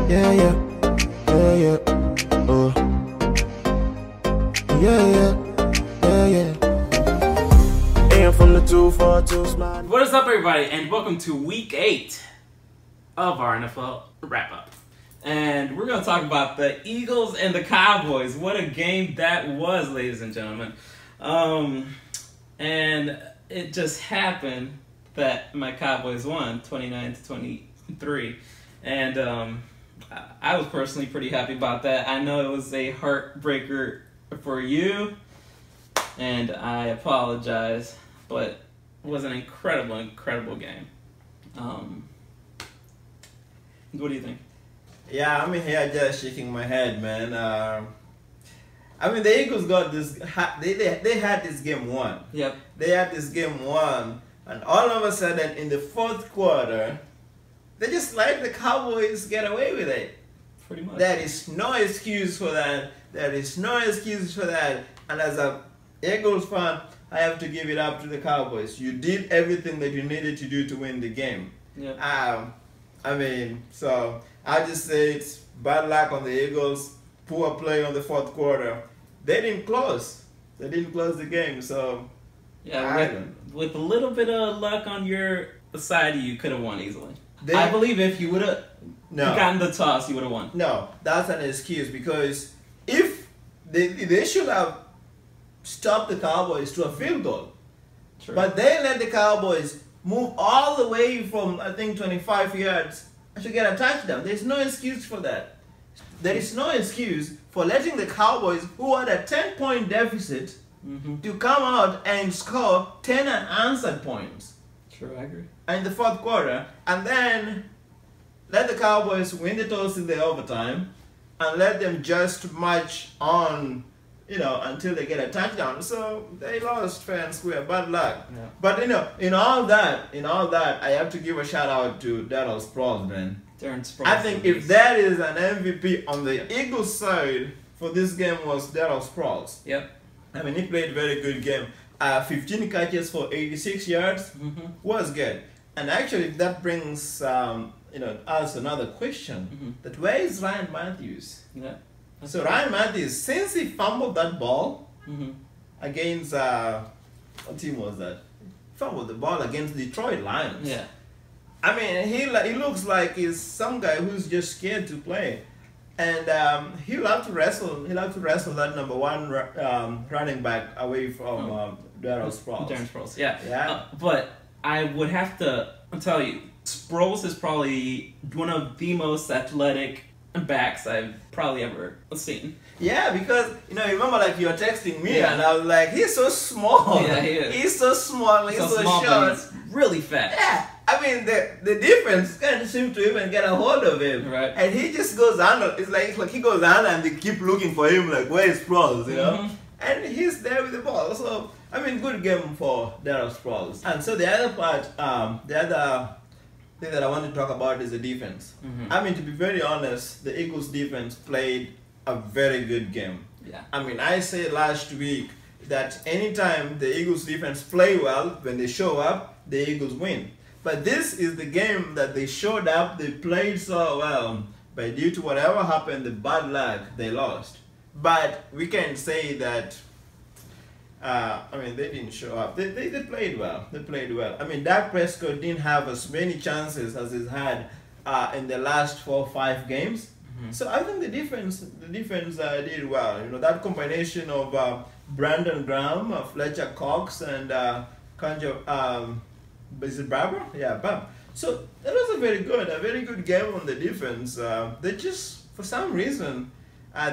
Yeah, yeah, yeah, yeah, oh, yeah, yeah, yeah, yeah. And from the 242 smile. What is up, everybody, and welcome to week 8 of our NFL wrap-up. And we're going to talk about the Eagles and the Cowboys. What a game that was, ladies and gentlemen. And it just happened that my Cowboys won 29-23. And I was personally pretty happy about that. I know it was a heartbreaker for you, and I apologize, but it was an incredible game. What do you think? Yeah, I'm here just shaking my head, man. I mean, the Eagles got this. They had this game won. Yep. They had this game won, and all of a sudden, in the fourth quarter, they just let the Cowboys get away with it. Pretty much. There is no excuse for that. There is no excuse for that. And as a Eagles fan, I have to give it up to the Cowboys. You did everything that you needed to do to win the game. Yep. I mean, so I just say it's bad luck on the Eagles. Poor play on the fourth quarter. They didn't close. They didn't close the game. So yeah, with a little bit of luck on your side, you could have won easily. I believe if you would have gotten the toss, you would have won. No, that's an excuse, because if they should have stopped the Cowboys to a field goal. True. But they let the Cowboys move all the way from, I think, 25 yards to get a touchdown. There's no excuse for that. There is no excuse for letting the Cowboys, who had a 10-point deficit, to come out and score 10 unanswered points. True, I agree. In the fourth quarter, and then let the Cowboys win the toss in the overtime, and let them just march on, until they get a touchdown. So they lost fair and square, bad luck. Yeah. But in all that, I have to give a shout out to Darryl Sproles, man. I think if there is an MVP on the Eagles side for this game, was Darryl Sproles. Yep. I mean, he played a very good game. 15 catches for 86 yards was good. And actually, that brings us another question: that where is Ryan Matthews? Yeah. So Ryan Matthews, since he fumbled that ball against what team was that? Fumbled the ball against Detroit Lions. Yeah. I mean, he looks like he's some guy who's just scared to play, and he'll have to wrestle. He'll have to wrestle that number one running back away from Darryl Sproles. Darren Sproles, yeah. Yeah. But I would have to tell you, Sproles is probably one of the most athletic backs I've probably ever seen. Yeah, because remember, like, you were texting me, and I was like, he's so small. Yeah, he is. He's so small. He's so small, short. but he's really fast. Yeah. I mean, the defense can't seem to even get a hold of him. Right. And he just goes under. It's like he goes under, and they keep looking for him, like, where is Sproles, And he's there with the ball. So, I mean, good game for Darryl Sproles. And so the other part, the other thing that I want to talk about is the defense. I mean, to be very honest, the Eagles defense played a very good game. Yeah. I mean, I said last week that anytime the Eagles defense play well, when they show up, the Eagles win. But this is the game that they showed up, they played so well, but due to whatever happened, the bad luck, they lost. But we can say that, I mean, they didn't show up. They played well. They played well. I mean, Dak Prescott didn't have as many chances as he's had in the last 4 or 5 games. So I think the defense did well. That combination of Brandon Graham, Fletcher Cox, and is it Barber? Yeah, Barber. So that was a very good game on the defense. They just, for some reason,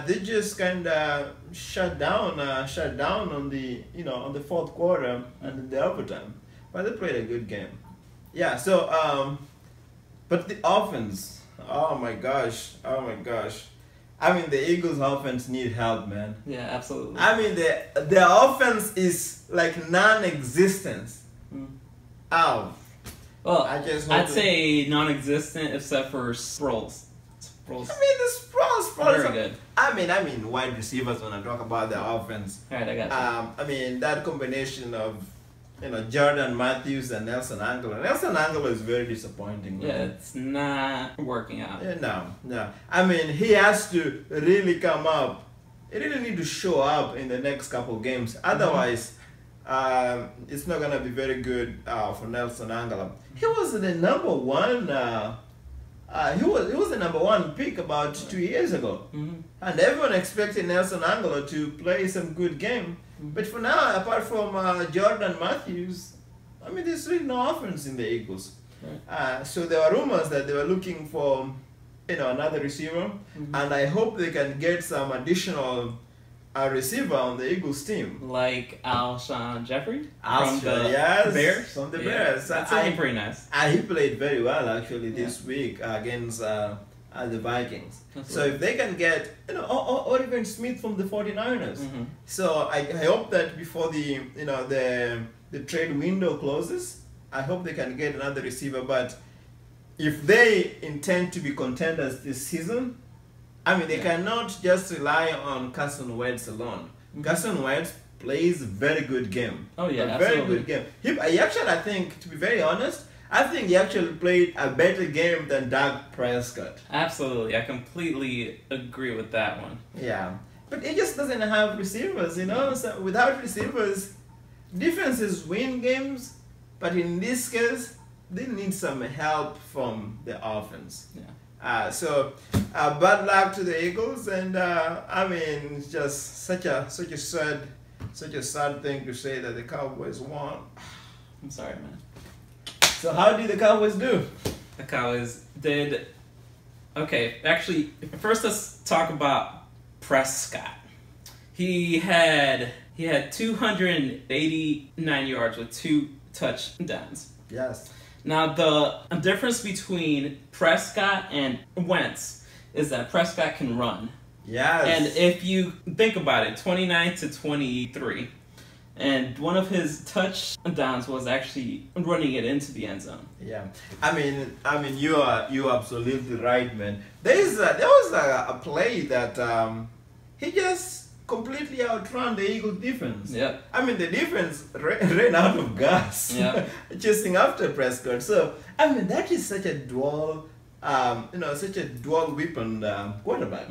they just kind of shut down on the on the fourth quarter and in the overtime. But they played a good game. Yeah. So but the offense, oh my gosh. I mean, the Eagles' offense need help, man. Yeah, absolutely. I mean, the offense is like non-existent. Oh. Well, I'd say non-existent except for Sproles. I mean, the Sproles very good. I mean, wide receivers when I talk about the offense. All right, I got you. I mean, that combination of Jordan Matthews and Nelson Aguilar. Nelson Aguilar is very disappointing. Yeah, it's not working out. Yeah, no. I mean, he has to really come up. He really need to show up in the next couple games. Otherwise, it's not gonna be very good for Nelson Aguilar. He was the number one. He was the number one pick about 2 years ago, and everyone expected Nelson Aguilar to play some good game. But for now, apart from Jordan Matthews, I mean, there's really no offense in the Eagles. Right. So there were rumors that they were looking for, another receiver, and I hope they can get some additional receiver on the Eagles team. Like Alshon Jeffrey from the Bears? From the Bears. That's pretty nice. He played very well, actually, this week against the Vikings. So if they can get, or even Smith from the 49ers. So I hope that before the trade window closes, I hope they can get another receiver. But if they intend to be contenders this season, I mean, they cannot just rely on Carson Wentz alone. Carson Wentz plays a very good game. Oh, yeah, very good game. I think, to be very honest, I think he actually played a better game than Dak Prescott. Absolutely. I completely agree with that one. Yeah. But he just doesn't have receivers, So without receivers, defenses win games. But in this case, they need some help from the offense. Yeah. So bad luck to the Eagles, and I mean, it's just such a sad thing to say that the Cowboys won. I'm sorry, man. So how did the Cowboys do? The Cowboys did okay. Actually, first let's talk about Prescott. He had 289 yards with 2 touchdowns. Yes. Now, the difference between Prescott and Wentz is that Prescott can run. Yes. And if you think about it, 29 to 23, and one of his touchdowns was actually running it into the end zone. Yeah. I mean, you are absolutely right, man. There was a play that he just completely outran the Eagles defense. Yeah. I mean, the defense ran out of gas. Yeah. Chasing after Prescott. So, I mean, that is such a dual weapon quarterback.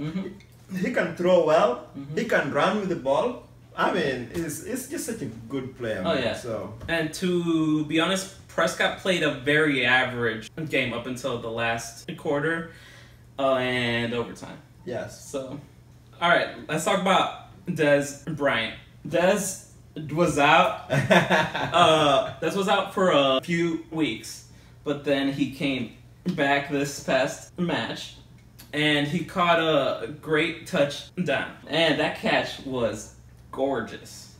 He can throw well. He can run with the ball. I mean, it's just such a good player. Oh, yeah. So, and to be honest, Prescott played a very average game up until the last quarter and overtime. yes. So, all right, let's talk about Dez Bryant. Dez was out. Dez was out for a few weeks, but then he came back this past match, and he caught a great touchdown, and that catch was gorgeous.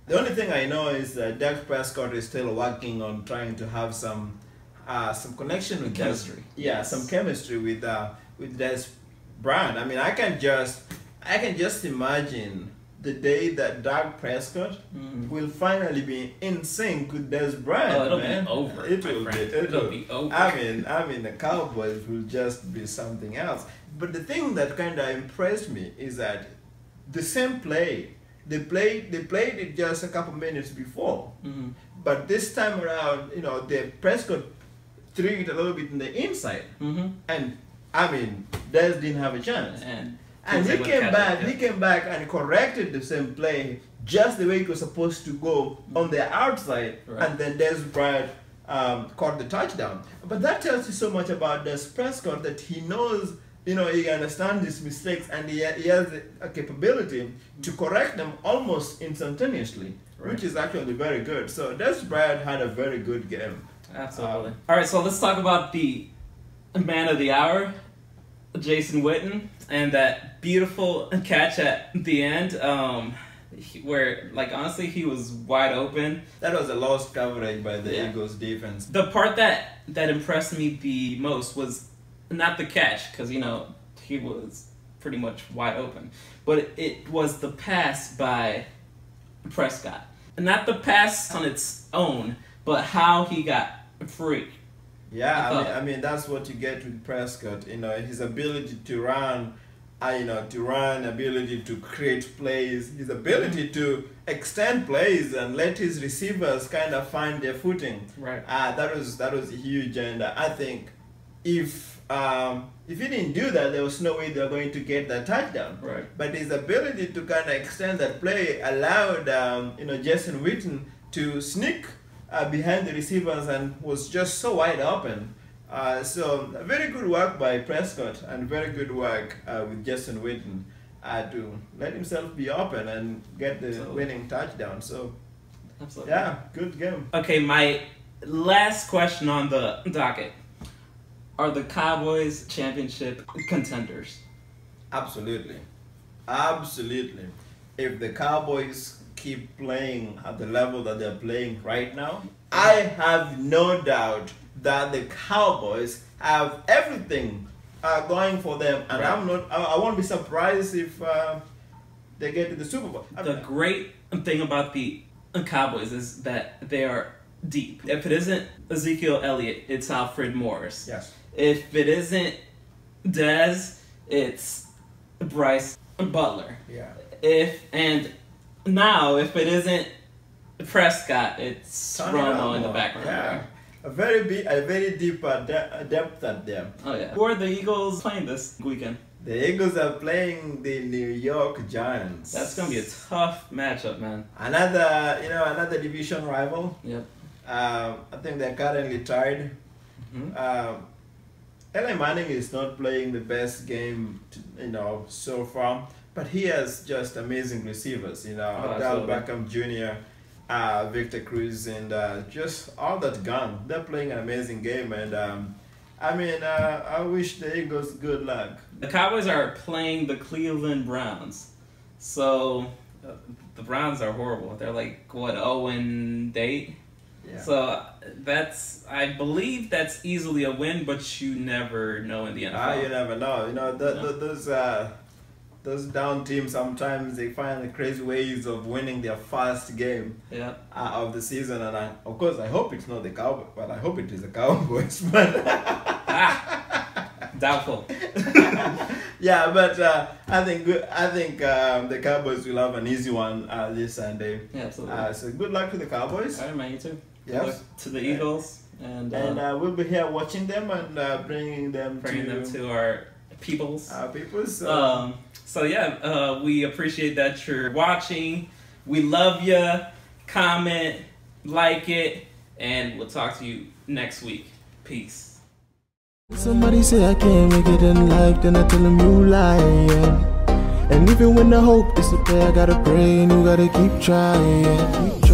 The only thing I know is that Dak Prescott is still working on trying to have some connection with Chemistry. Some chemistry with Dez Bryant. I mean, I can just imagine the day that Dak Prescott will finally be in sync with Dez Bryant. Oh, it'll man. be over. It'll be over. I mean, the Cowboys will just be something else. But the thing that kind of impressed me is that the same play, they played it just a couple minutes before. But this time around, the Prescott threw it a little bit in the inside, and I mean, Dez didn't have a chance. And he came back and corrected the same play just the way it was supposed to go on the outside, and then Dez Bryant caught the touchdown. But that tells you so much about Dez Prescott, that he knows, he understands his mistakes, and he has a capability to correct them almost instantaneously, which is actually very good. So Dez Bryant had a very good game. Absolutely. All right, so let's talk about the man of the hour, Jason Witten, and that beautiful catch at the end, where, honestly, he was wide open. That was a lost coverage by the Eagles defense. The part that impressed me the most was not the catch, because, he was pretty much wide open, but it was the pass by Prescott. Not the pass on its own, but how he got free. Yeah, I mean that's what you get with Prescott. His ability to run to run, ability to create plays, his ability to extend plays and let his receivers kind of find their footing. Right. That was huge, and I think if he didn't do that, there was no way they were going to get that touchdown. Right. But his ability to kind of extend that play allowed Jason Witten to sneak behind the receivers and was just so wide open. So very good work by Prescott and very good work with Jason Witten to let himself be open and get the winning touchdown. So Absolutely. Yeah, good game. Okay, my last question on the docket. Are the Cowboys championship contenders? Absolutely. Absolutely. If the Cowboys keep playing at the level that they're playing right now, I have no doubt that the Cowboys have everything going for them, and Right. I won't be surprised if they get to the Super Bowl. The great thing about the Cowboys is that they are deep. If it isn't Ezekiel Elliott, it's Alfred Morris. Yes. If it isn't Dez, it's Bryce Butler. Yeah. If it isn't Prescott, it's Romo in the background. Yeah. A very deep depth at them. Oh yeah. Who are the Eagles playing this weekend? The Eagles are playing the New York Giants. That's gonna be a tough matchup, man. Another division rival. Yep. I think they're currently tied. Mm-hmm. Eli Manning is not playing the best game, so far, but he has just amazing receivers. Odell Beckham Jr., Victor Cruz, and just all that gang. They're playing an amazing game, and I wish the Eagles good luck. The Cowboys are playing the Cleveland Browns, so the Browns are horrible. They're like 0-8. Yeah. So I believe that's easily a win, but you never know in the NFL. You never know. Those down teams, sometimes they find the crazy ways of winning their first game of the season, and of course I hope it's not the Cowboys, but I hope it is the Cowboys. But doubtful. Yeah, but I think the Cowboys will have an easy one this Sunday. Yeah, absolutely. So good luck to the Cowboys. All right, man, you too. Yes. Good luck to the Eagles, and we'll be here watching them and bringing them to our peoples. So yeah, we appreciate that you're watching. We love you. Comment, like it, and we'll talk to you next week. Peace. Somebody say I can't make it in life, then I tell them you lying. And even when the hope disappears, I gotta pray and you gotta keep trying.